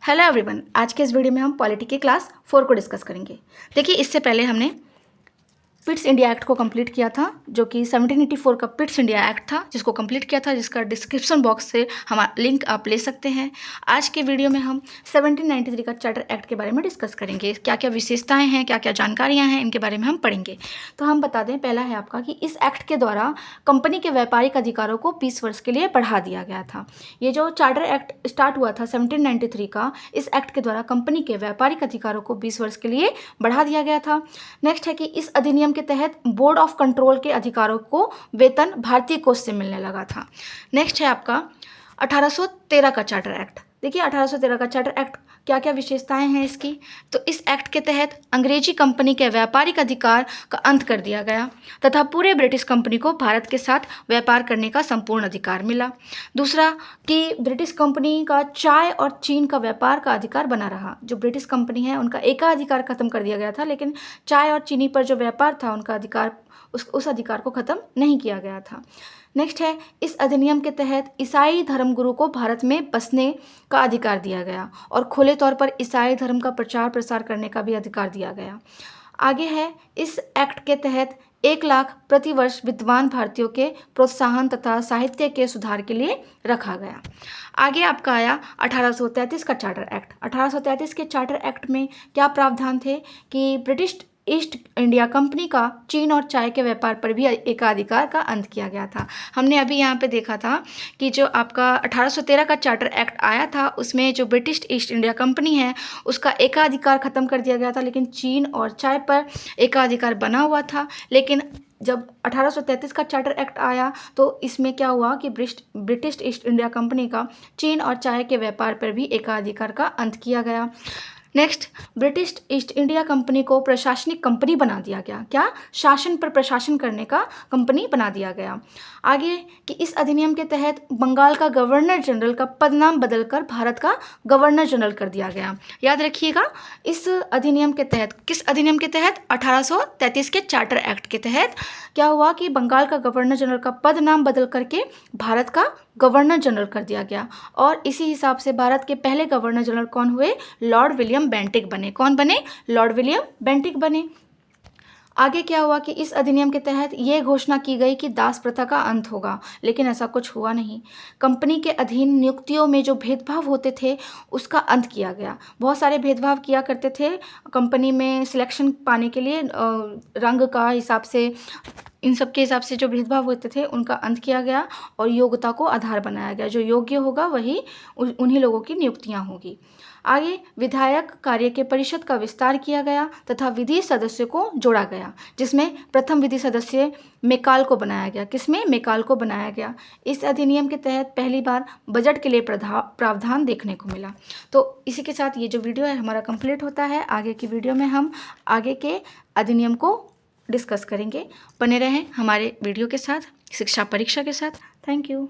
Hello everyone, आज के इस वीडियो में हम पॉलिटी के क्लास 4 को डिस्कस करेंगे। देखिए, इससे पहले हमने पिट्स इंडिया एक्ट को कंप्लीट किया था, जो कि 1784 का पिट्स इंडिया एक्ट था, जिसको कंप्लीट किया था, जिसका डिस्क्रिप्शन बॉक्स से हमारा लिंक आप ले सकते हैं। आज के वीडियो में हम 1793 का चार्टर एक्ट के बारे में डिस्कस करेंगे। क्या क्या विशेषताएं हैं, क्या क्या जानकारियां हैं, इनके बारे में हम पढ़ेंगे। तो हम बता दें, पहला है आपका कि इस एक्ट के द्वारा कंपनी के व्यापारिक अधिकारों को 20 वर्ष के लिए बढ़ा दिया गया था। ये जो चार्टर एक्ट स्टार्ट हुआ था 1793 का, इस एक्ट के द्वारा कंपनी के व्यापारिक अधिकारों को 20 वर्ष के लिए बढ़ा दिया गया था। नेक्स्ट है कि इस अधिनियम के तहत बोर्ड ऑफ कंट्रोल के अधिकारों को वेतन भारतीय कोष से मिलने लगा था। नेक्स्ट है आपका 1813 का चार्टर एक्ट। देखिए, 1813 का चार्टर एक्ट क्या क्या विशेषताएं हैं इसकी। तो इस एक्ट के तहत अंग्रेजी कंपनी के व्यापारिक अधिकार का अंत कर दिया गया तथा पूरे ब्रिटिश कंपनी को भारत के साथ व्यापार करने का संपूर्ण अधिकार मिला। दूसरा कि ब्रिटिश कंपनी का चाय और चीन का व्यापार का अधिकार बना रहा। जो ब्रिटिश कंपनी है, उनका एकाधिकार खत्म कर दिया गया था, लेकिन चाय और चीनी पर जो व्यापार था, उनका अधिकार उस अधिकार को खत्म नहीं किया गया था। नेक्स्ट है, इस अधिनियम के तहत ईसाई धर्मगुरु को भारत में बसने का अधिकार दिया गया और खुले तौर पर ईसाई धर्म का प्रचार प्रसार करने का भी अधिकार दिया गया। आगे है, इस एक्ट के तहत 1 लाख प्रति वर्ष विद्वान भारतीयों के प्रोत्साहन तथा साहित्य के सुधार के लिए रखा गया। आगे आपका आया 1833 का चार्टर एक्ट। 1833 के चार्टर एक्ट में क्या प्रावधान थे कि ब्रिटिश ईस्ट इंडिया कंपनी का चीन और चाय के व्यापार पर भी एकाधिकार का अंत किया गया था। हमने अभी यहाँ पे देखा था कि जो आपका 1813 का चार्टर एक्ट आया था, उसमें जो ब्रिटिश ईस्ट इंडिया कंपनी है, उसका एकाधिकार खत्म कर दिया गया था, लेकिन चीन और चाय पर एकाधिकार बना हुआ था। लेकिन जब 1833 का चार्टर एक्ट आया तो इसमें क्या हुआ कि ब्रिटिश ईस्ट इंडिया कंपनी का चीन और चाय के व्यापार पर भी एकाधिकार का अंत किया गया। Next, British east India company को प्रशासनिक कंपनी बना दिया गया। क्या? शासन पर प्रशासन करने का कंपनी बना दिया गया। आगे कि इस अधिनियम के तहत बंगाल का गवर्नर जनरल का पदनाम बदलकर भारत का गवर्नर जनरल कर दिया गया। याद रखिएगा, इस अधिनियम के तहत, किस अधिनियम के तहत? 1833 के चार्टर एक्ट के तहत क्या हुआ कि बंगाल का गवर्नर जनरल का पद नाम बदल करके भारत का गवर्नर जनरल कर दिया गया। और इसी हिसाब से भारत के पहले गवर्नर जनरल कौन हुए? लॉर्ड विलियम बेंटिक बने। कौन बने? लॉर्ड विलियम बेंटिक बने। आगे क्या हुआ कि इस अधिनियम के तहत ये घोषणा की गई कि दास प्रथा का अंत होगा, लेकिन ऐसा कुछ हुआ नहीं। कंपनी के अधीन नियुक्तियों में जो भेदभाव होते थे, उसका अंत किया गया। बहुत सारे भेदभाव किया करते थे कंपनी में सिलेक्शन पाने के लिए, रंग का हिसाब से, इन सब के हिसाब से जो भेदभाव होते थे, उनका अंत किया गया और योग्यता को आधार बनाया गया। जो योग्य होगा वही उन्हीं लोगों की नियुक्तियां होगी। आगे विधायक कार्य के परिषद का विस्तार किया गया तथा विधि सदस्य को जोड़ा गया, जिसमें प्रथम विधि सदस्य मेकाल को बनाया गया। किसमें? मेकाल को बनाया गया। इस अधिनियम के तहत पहली बार बजट के लिए प्रावधान देखने को मिला। तो इसी के साथ ये जो वीडियो है हमारा कंप्लीट होता है। आगे की वीडियो में हम आगे के अधिनियम को डिस्कस करेंगे। बने रहें हमारे वीडियो के साथ, शिक्षा परीक्षा के साथ। Thank you.